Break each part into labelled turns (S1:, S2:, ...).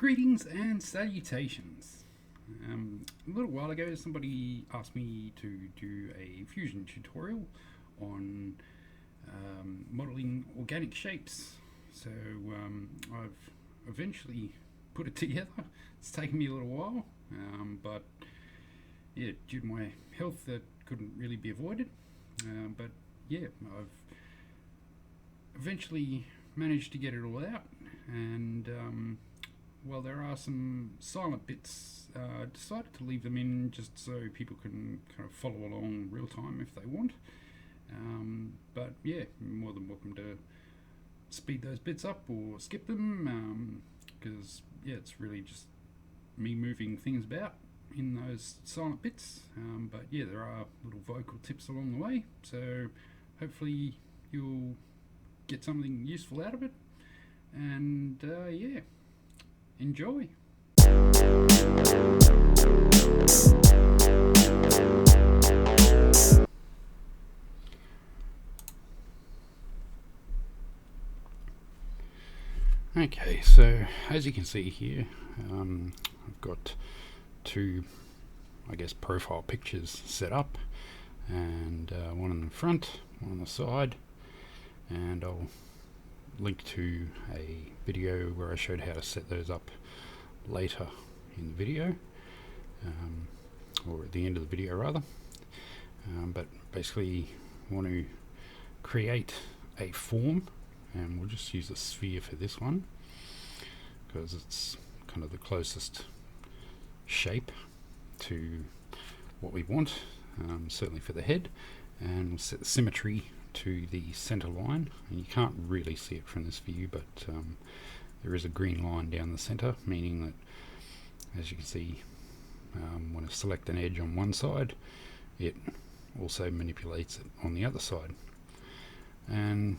S1: Greetings and salutations. A little while ago, somebody asked me to do a fusion tutorial on modeling organic shapes. So I've eventually put it together. It's taken me a little while, but yeah, due to my health, that couldn't really be avoided. But yeah, I've eventually managed to get it all out, and well, there are some silent bits. Decided to leave them in just so people can kind of follow along real time if they want. But yeah, you're more than welcome to speed those bits up or skip them, because yeah, it's really just me moving things about in those silent bits. But yeah, there are little vocal tips along the way, so hopefully you'll get something useful out of it. And yeah, enjoy. Okay, so as you can see here, I've got two, I guess, profile pictures set up, and one in the front, one on the side, and I'll link to a video where I showed how to set those up later in the video, or at the end of the video rather. But basically want to create a form, and we'll just use a sphere for this one because it's kind of the closest shape to what we want, certainly for the head. And we'll set the symmetry to the center line, and you can't really see it from this view, but there is a green line down the center, meaning that, as you can see, when I select an edge on one side, it also manipulates it on the other side. And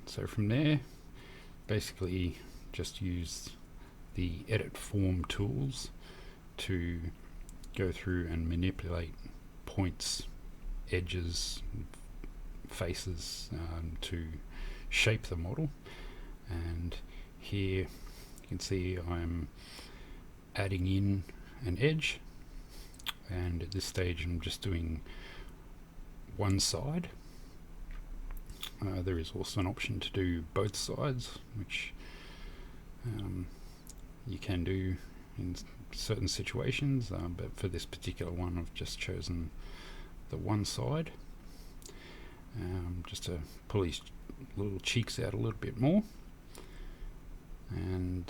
S1: so from there, basically just use the edit form tools to go through and manipulate points, edges, faces, to shape the model. And here you can see I'm adding in an edge, and at this stage I'm just doing one side. There is also an option to do both sides, which you can do in certain situations, but for this particular one I've just chosen the one side, just to pull his little cheeks out a little bit more. And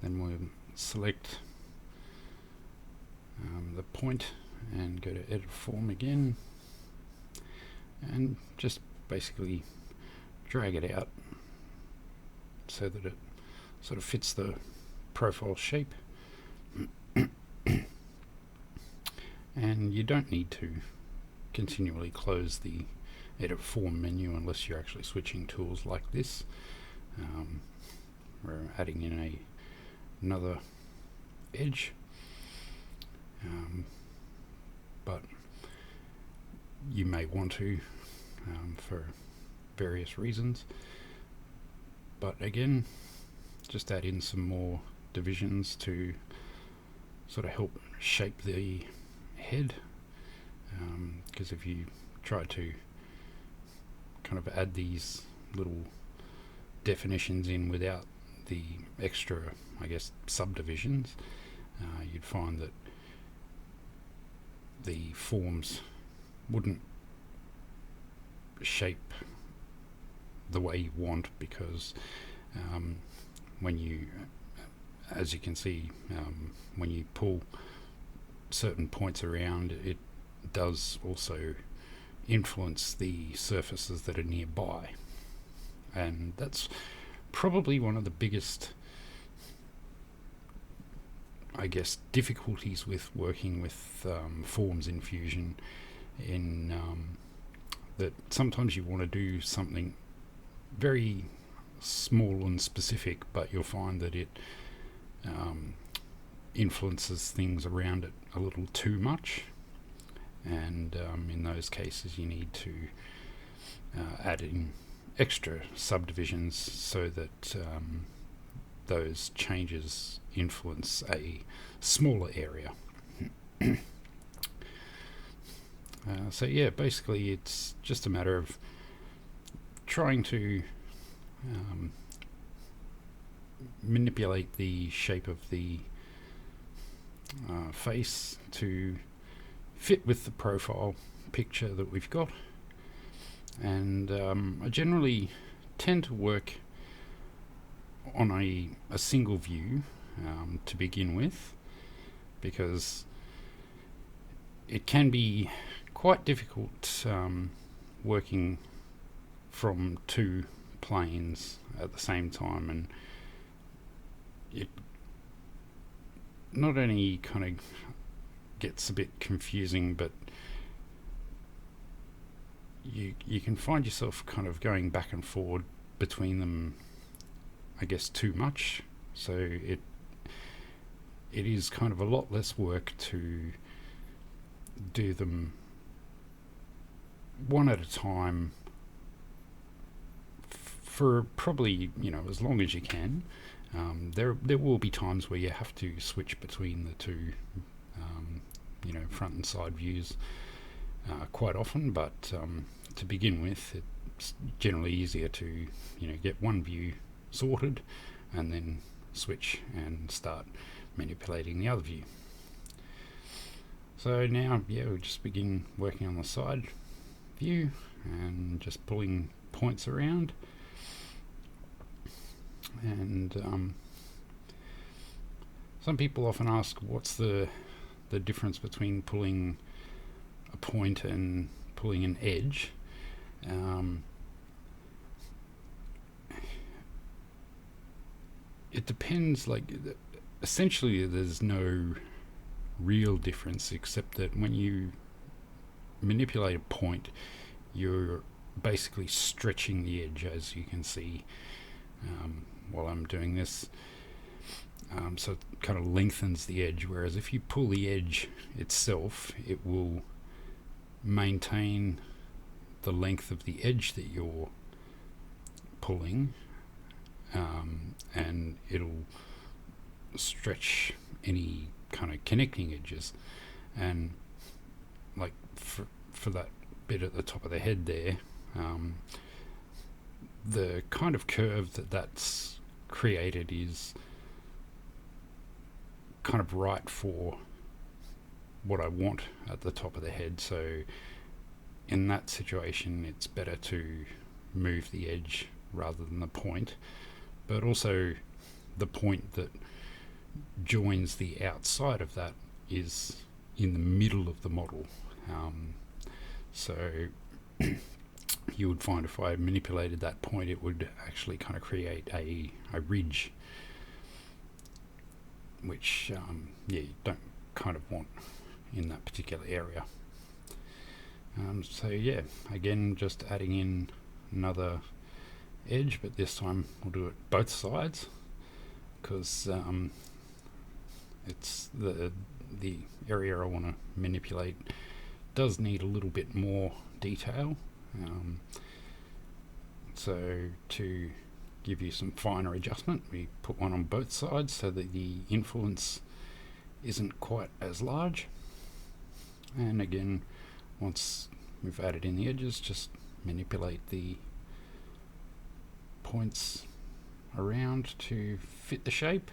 S1: then we'll select the point and go to edit form again, and just basically drag it out so that it sort of fits the profile shape. And you don't need to continually close the edit form menu unless you're actually switching tools like this. We're adding in another edge, but you may want to for various reasons. But again, just add in some more divisions to sort of help shape the head, because if you try to kind of add these little definitions in without the extra, I guess, subdivisions, you'd find that the forms wouldn't shape the way you want, because when you, as you can see, when you pull certain points around, it does also influence the surfaces that are nearby. And that's probably one of the biggest, I guess, difficulties with working with forms in Fusion, in that sometimes you want to do something very small and specific, but you'll find that it influences things around it a little too much, and in those cases you need to add in extra subdivisions so that those changes influence a smaller area. So yeah, basically it's just a matter of trying to manipulate the shape of the face to fit with the profile picture that we've got. And I generally tend to work on a single view to begin with, because it can be quite difficult working from two planes at the same time, and it not only kind of gets a bit confusing, but you can find yourself kind of going back and forward between them, I guess, too much. So it is kind of a lot less work to do them one at a time for probably, as long as you can. There will be times where you have to switch between the two, front and side views quite often, but to begin with, it's generally easier to get one view sorted and then switch and start manipulating the other view. So now, we'll just begin working on the side view and just pulling points around. And some people often ask, what's the difference between pulling a point and pulling an edge? It depends. Essentially there's no real difference, except that when you manipulate a point, you're basically stretching the edge, as you can see while I'm doing this. So it kind of lengthens the edge, whereas if you pull the edge itself, it will maintain the length of the edge that you're pulling, and it'll stretch any kind of connecting edges. And like for that bit at the top of the head there, the kind of curve that's created is kind of right for what I want at the top of the head. So in that situation, it's better to move the edge rather than the point, but also the point that joins the outside of that is in the middle of the model. So you would find if I manipulated that point, it would actually kind of create a ridge, which you don't kind of want in that particular area. So yeah, again, just adding in another edge, but this time we'll do it both sides, because it's the area I want to manipulate does need a little bit more detail. So to give you some finer adjustment, we put one on both sides so that the influence isn't quite as large. And again, once we've added in the edges, just manipulate the points around to fit the shape.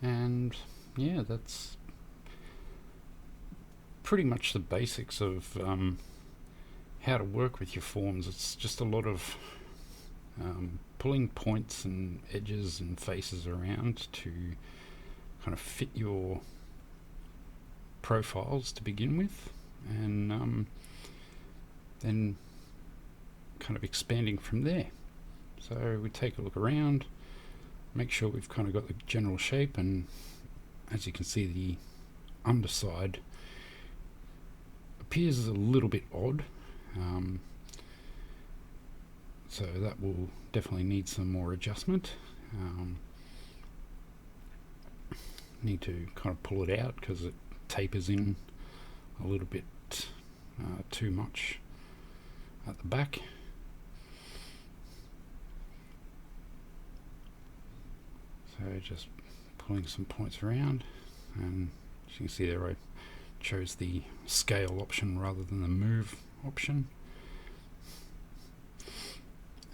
S1: And yeah, that's pretty much the basics of how to work with your forms. It's just a lot of pulling points and edges and faces around to kind of fit your profiles to begin with, and then kind of expanding from there. So we take a look around, make sure we've kind of got the general shape, and as you can see, the underside appears a little bit odd, so that will definitely need some more adjustment. Need to kind of pull it out because it tapers in a little bit too much at the back. So just pulling some points around, and as you can see there, I chose the scale option rather than the move option.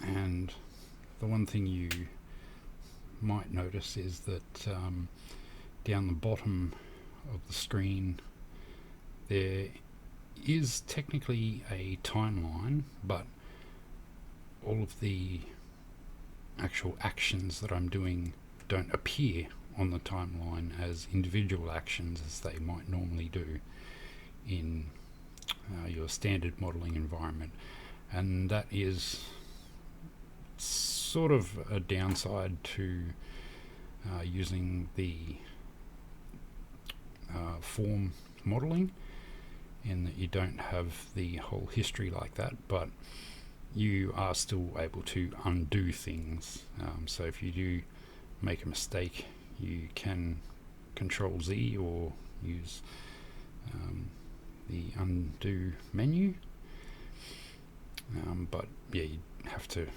S1: And the one thing you might notice is that down the bottom of the screen there is technically a timeline, but all of the actual actions that I'm doing don't appear on the timeline as individual actions as they might normally do in your standard modeling environment, and that is sort of a downside to using the form modeling, in that you don't have the whole history like that, but you are still able to undo things. So if you do make a mistake, you can Control Z or use the undo menu, but yeah, you have to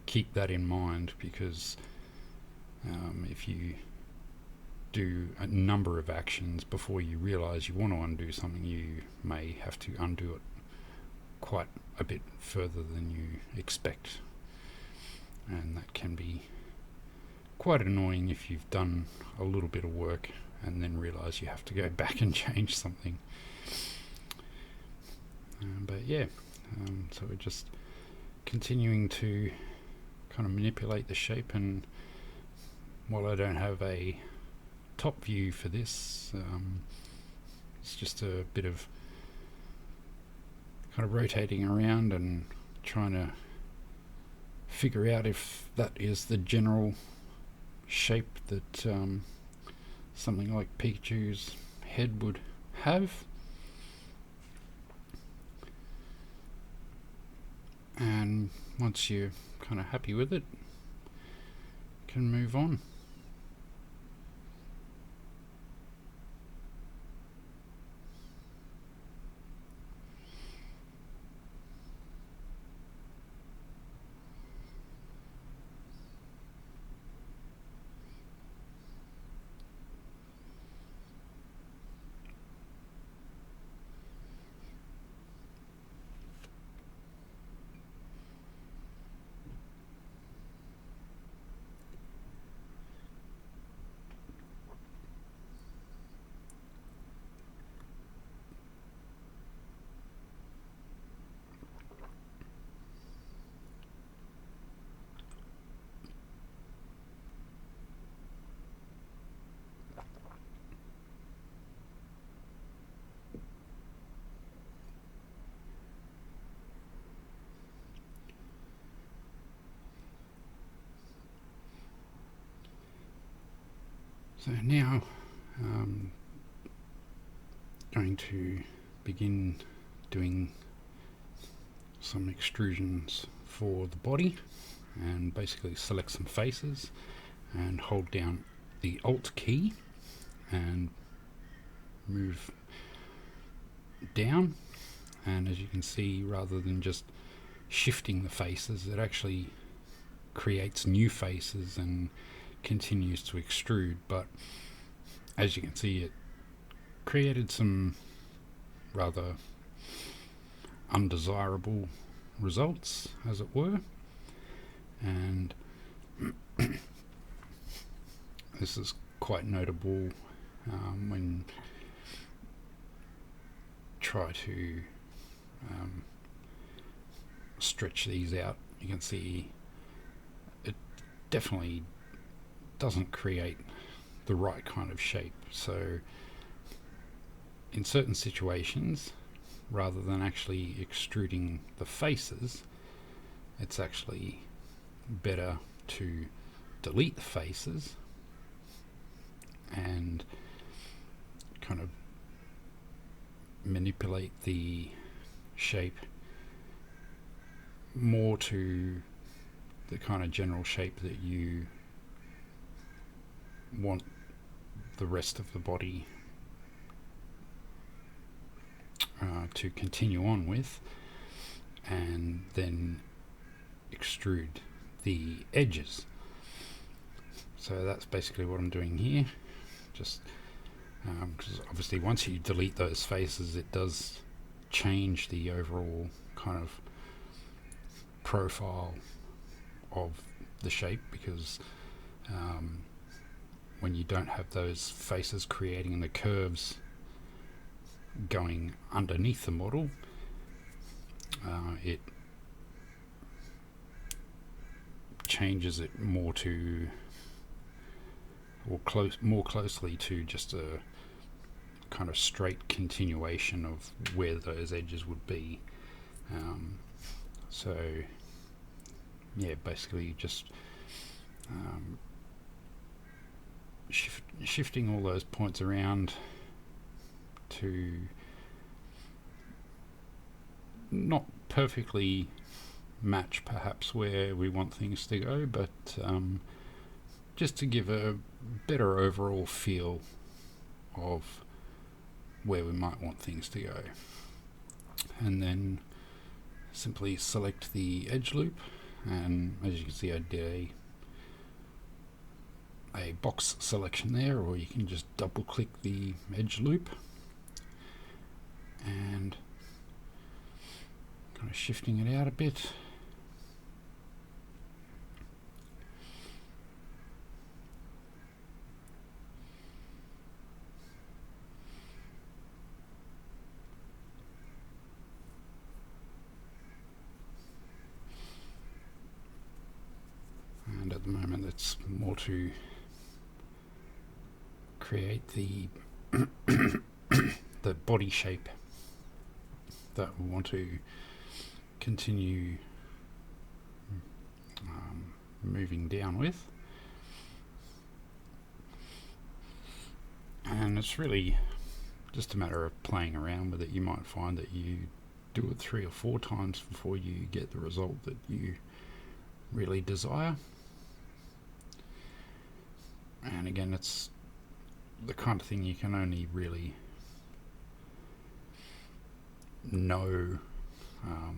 S1: keep that in mind, because if you do a number of actions before you realize you want to undo something, you may have to undo it quite a bit further than you expect, and that can be quite annoying if you've done a little bit of work and then realize you have to go back and change something. But yeah, so we're just continuing to kind of manipulate the shape, and while I don't have a top view for this, it's just a bit of kind of rotating around and trying to figure out if that is the general shape that something like Pikachu's head would have. And once you're kind of happy with it, you can move on. So now going to begin doing some extrusions for the body, and basically select some faces and hold down the Alt key and move down, and as you can see, rather than just shifting the faces, it actually creates new faces and continues to extrude. But as you can see, it created some rather undesirable results, as it were, and this is quite notable when try to stretch these out. You can see it definitely doesn't create the right kind of shape. So in certain situations, rather than actually extruding the faces, it's actually better to delete the faces and kind of manipulate the shape more to the kind of general shape that you want the rest of the body to continue on with, and then extrude the edges. So that's basically what I'm doing here. Just because obviously once you delete those faces, it does change the overall kind of profile of the shape, because when you don't have those faces creating the curves going underneath the model, it changes it more to, or more closely to just a kind of straight continuation of where those edges would be. So yeah, basically just shifting all those points around to not perfectly match perhaps where we want things to go, but just to give a better overall feel of where we might want things to go. And then simply select the edge loop, and as you can see I did a box selection there, or you can just double click the edge loop and kind of shifting it out a bit. And at the moment it's more to create the the body shape that we want to continue moving down with. And it's really just a matter of playing around with it. You might find that you do it 3 or 4 times before you get the result that you really desire. And again, it's the kind of thing you can only really know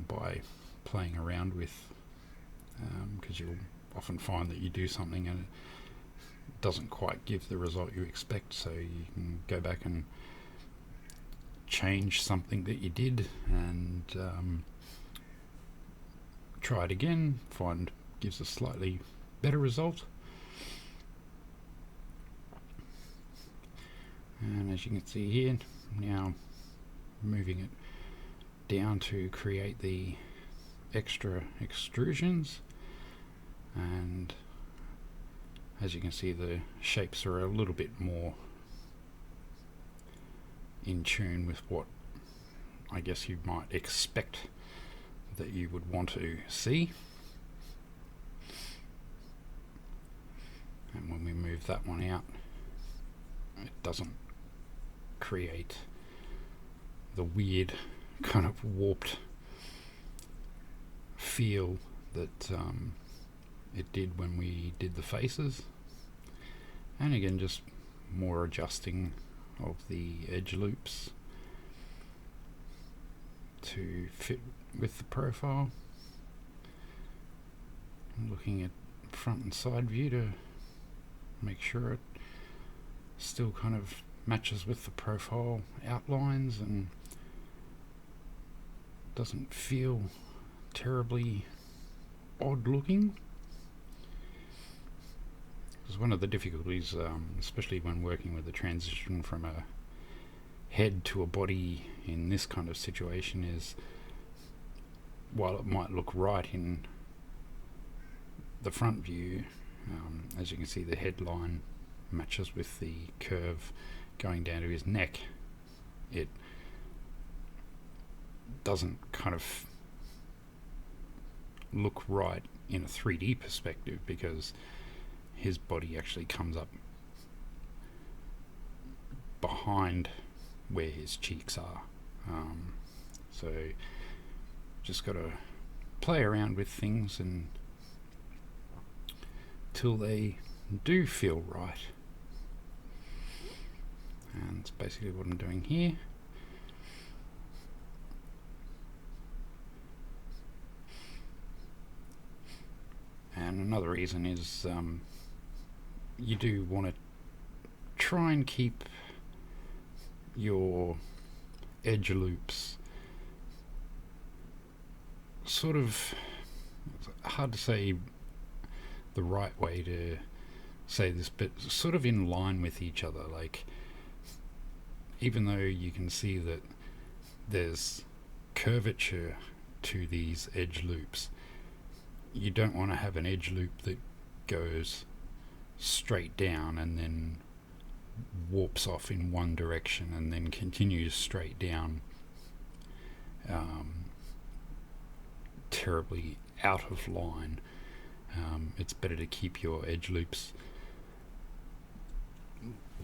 S1: by playing around with, because you'll often find that you do something and it doesn't quite give the result you expect, so you can go back and change something that you did and try it again, find gives a slightly better result. And as you can see here, now moving it down to create the extra extrusions, and as you can see the shapes are a little bit more in tune with what I guess you might expect that you would want to see. And when we move that one out, it doesn't create the weird kind of warped feel that it did when we did the faces. And again, just more adjusting of the edge loops to fit with the profile. I'm looking at front and side view to make sure it still kind of matches with the profile outlines and doesn't feel terribly odd looking. Because one of the difficulties, especially when working with the transition from a head to a body in this kind of situation, is while it might look right in the front view, as you can see the headline matches with the curve going down to his neck, it doesn't kind of look right in a 3D perspective, because his body actually comes up behind where his cheeks are. So just got to play around with things and till they do feel right. And that's basically what I'm doing here. And another reason is you do want to try and keep your edge loops sort of, hard to say the right way to say this, but sort of in line with each other. Like, even though you can see that there's curvature to these edge loops, you don't want to have an edge loop that goes straight down and then warps off in one direction and then continues straight down, terribly out of line. It's better to keep your edge loops,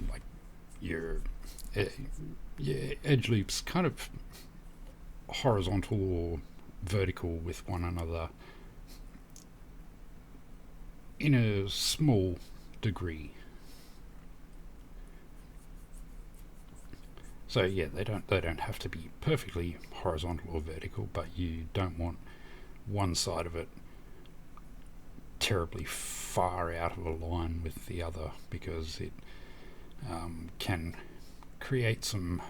S1: like your edge loops, kind of horizontal or vertical with one another in a small degree. So yeah, they don't have to be perfectly horizontal or vertical, but you don't want one side of it terribly far out of a line with the other, because it can create some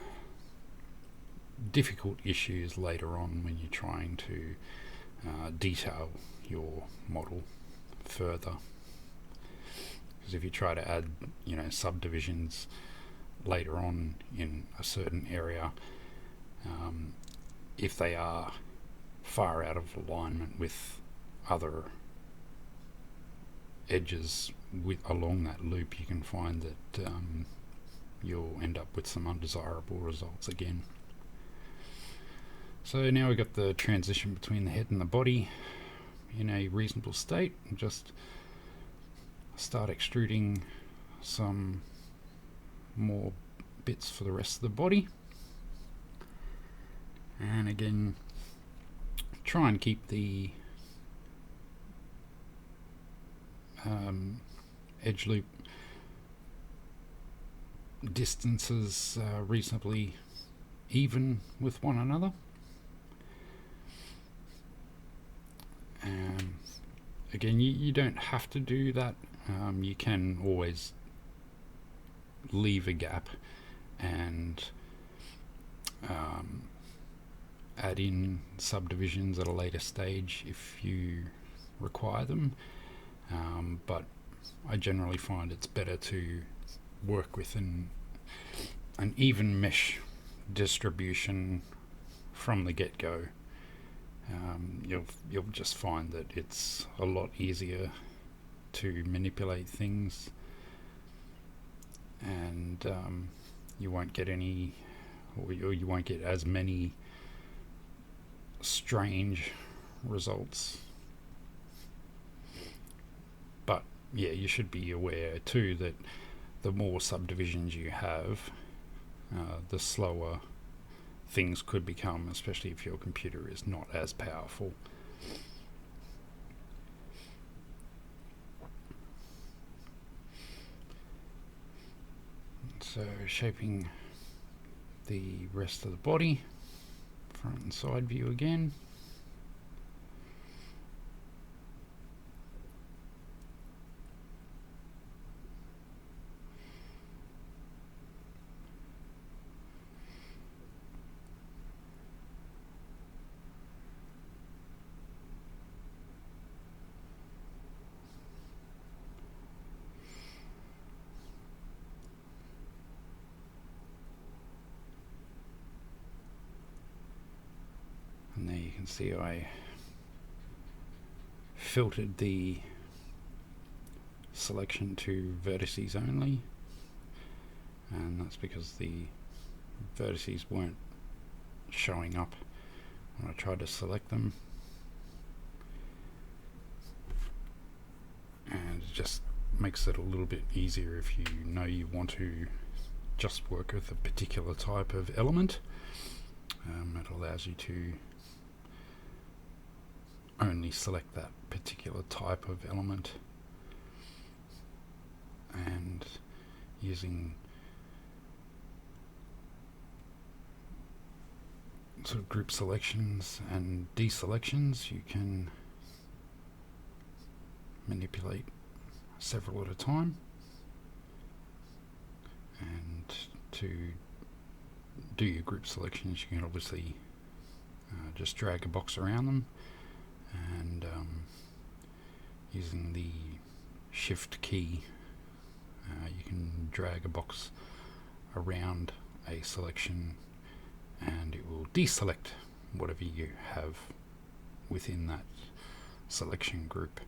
S1: difficult issues later on when you're trying to detail your model further. Because if you try to add, subdivisions later on in a certain area, if they are far out of alignment with other edges along that loop, you can find that you'll end up with some undesirable results again. So now we've got the transition between the head and the body in a reasonable state. Just start extruding some more bits for the rest of the body, and again try and keep the edge loop distances reasonably even with one another. Again, you don't have to do that. You can always leave a gap and add in subdivisions at a later stage if you require them, but I generally find it's better to work with an even mesh distribution from the get-go. You'll just find that it's a lot easier to manipulate things, and you won't get any, or you won't get as many strange results. But yeah, you should be aware too that the more subdivisions you have, the slower things could become, especially if your computer is not as powerful. So shaping the rest of the body, front and side view again. And there you can see I filtered the selection to vertices only, and that's because the vertices weren't showing up when I tried to select them, and it just makes it a little bit easier if you know you want to just work with a particular type of element. It allows you to only select that particular type of element, and using sort of group selections and deselections, you can manipulate several at a time. to do your group selections, you can obviously just drag a box around them, and using the shift key you can drag a box around a selection and it will deselect whatever you have within that selection group.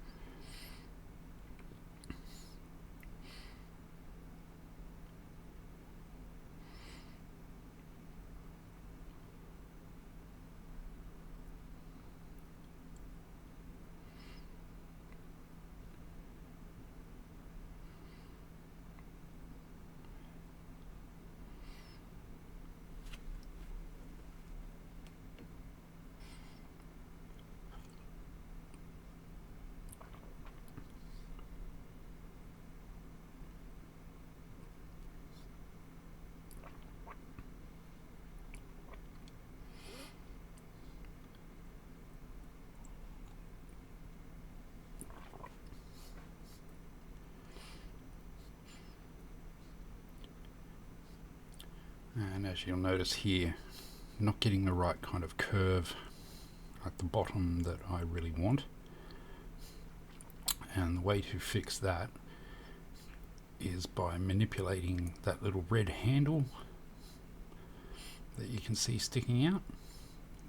S1: And as you'll notice here, not getting the right kind of curve at the bottom that I really want. And the way to fix that is by manipulating that little red handle that you can see sticking out.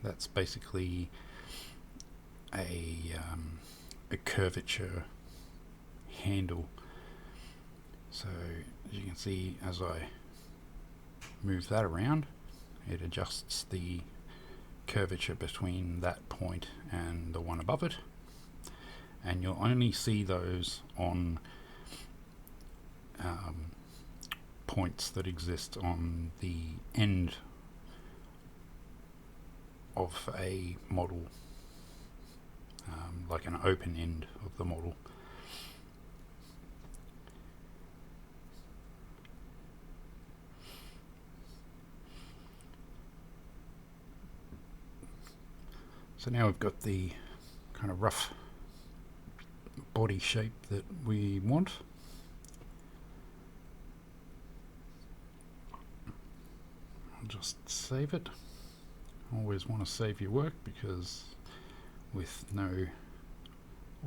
S1: That's basically a curvature handle. So as you can see, as I move that around, it adjusts the curvature between that point and the one above it, and you'll only see those on points that exist on the end of a model, like an open end of the model. So now we've got the kind of rough body shape that we want. I'll just save it. Always want to save your work, because with no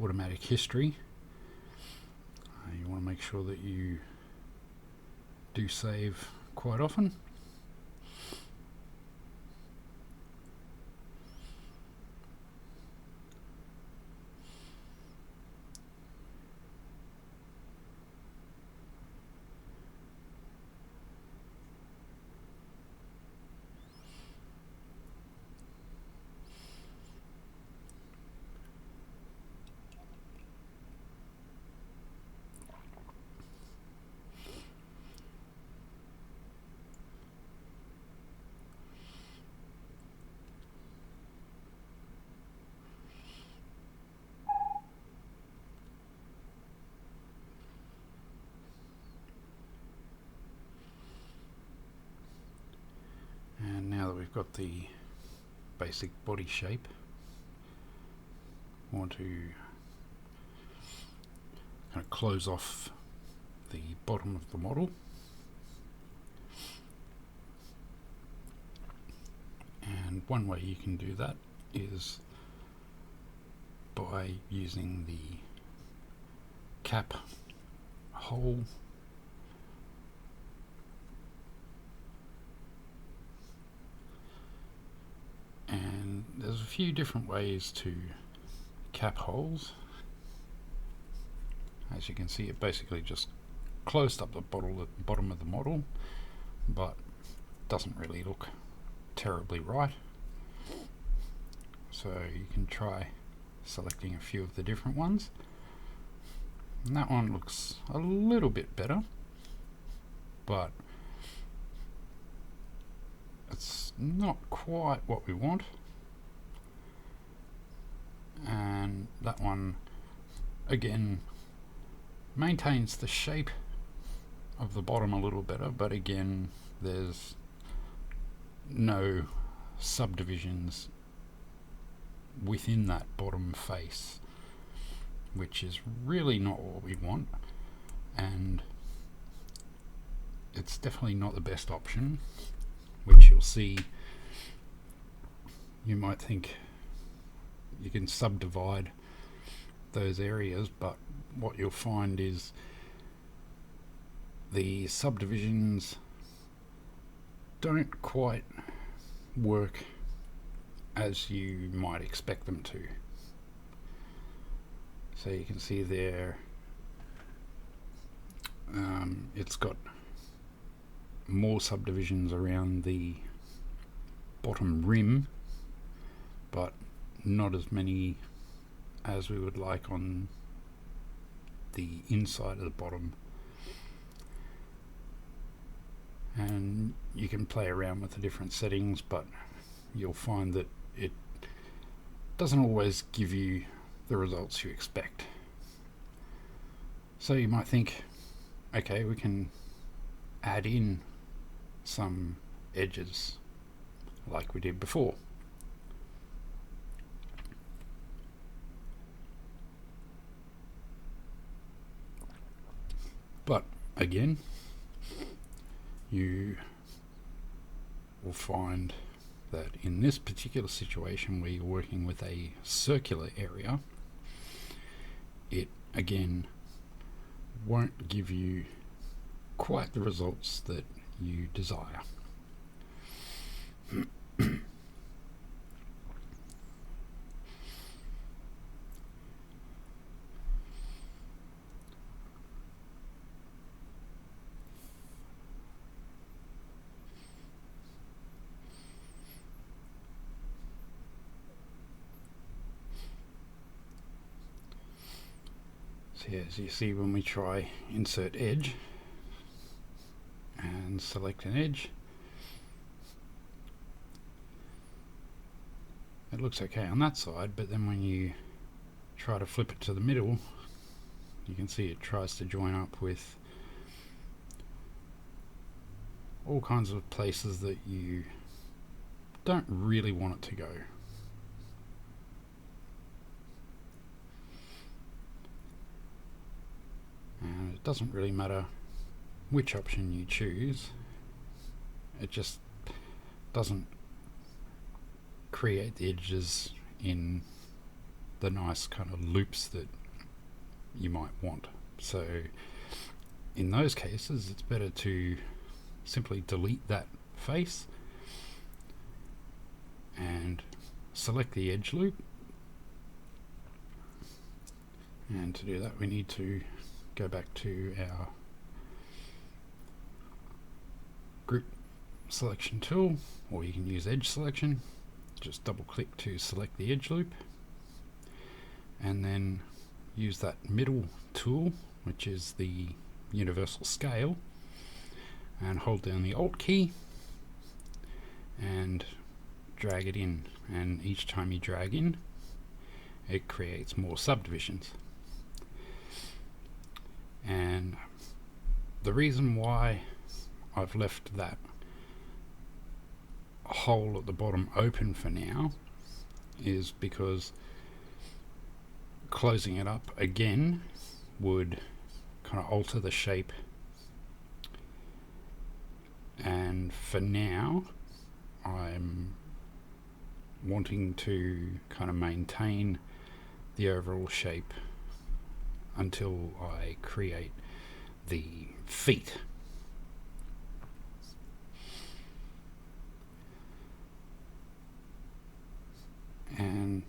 S1: automatic history, you want to make sure that you do save quite often. And now that we've got the basic body shape, I want to kind of close off the bottom of the model. And one way you can do that is by using the cap hole and there's a few different ways to cap holes. As you can see, it basically just closed up the bottle at the bottom of the model, but doesn't really look terribly right. So you can try selecting a few of the different ones, and that one looks a little bit better, but it's not quite what we want. And that one again maintains the shape of the bottom a little better, but again there's no subdivisions within that bottom face, which is really not what we want. And it's definitely not the best option, which you'll see. You might think you can subdivide those areas, but what you'll find is the subdivisions don't quite work as you might expect them to. So you can see there, it's got more subdivisions around the bottom rim, but not as many as we would like on the inside of the bottom. And you can play around with the different settings, but you'll find that it doesn't always give you the results you expect. So you might think, okay, we can add in some edges like we did before. But again, you will find that in this particular situation where you're working with a circular area, it again won't give you quite the results that you desire. So as you see, when we try insert edge and select an edge, it looks okay on that side, but then when you try to flip it to the middle, you can see it tries to join up with all kinds of places that you don't really want it to go. And it doesn't really matter which option you choose, it just doesn't create the edges in the nice kind of loops that you might want. So in those cases, it's better to simply delete that face and select the edge loop. And to do that, we need to go back to our group selection tool, or you can use edge selection. Just double click to select the edge loop, and then use that middle tool, which is the universal scale, and hold down the Alt key and drag it in. And each time you drag in, it creates more subdivisions. And the reason why I've left that hole at the bottom open for now is because closing it up again would kind of alter the shape, and for now I'm wanting to kind of maintain the overall shape until I create the feet. And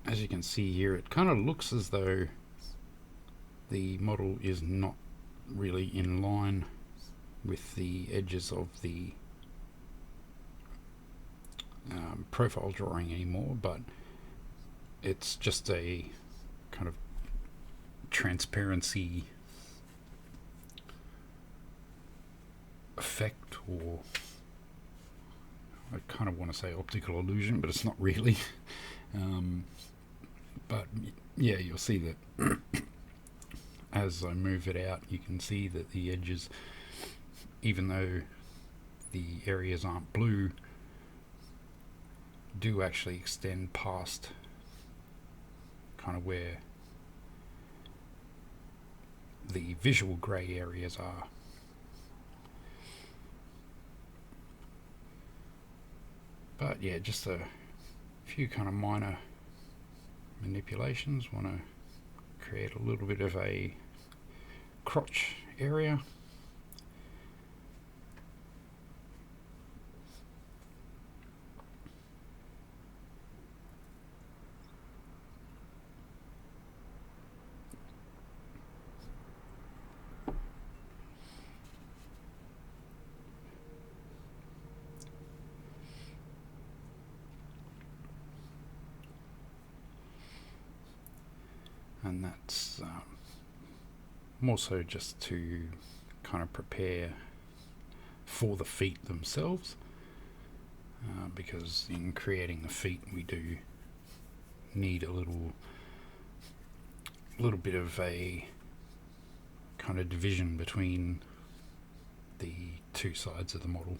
S1: as you can see here, it kind of looks as though the model is not really in line with the edges of the profile drawing anymore, but it's just a kind of transparency effect, or I kind of want to say optical illusion, but it's not really. But yeah, you'll see that as I move it out, you can see that the edges, even though the areas aren't blue, do actually extend past kind of where the visual grey areas are. But yeah, just a few kind of minor manipulations. Want to create a little bit of a crotch area. And that's more so just to kind of prepare for the feet themselves, because in creating the feet we do need a little bit of a kind of division between the two sides of the model.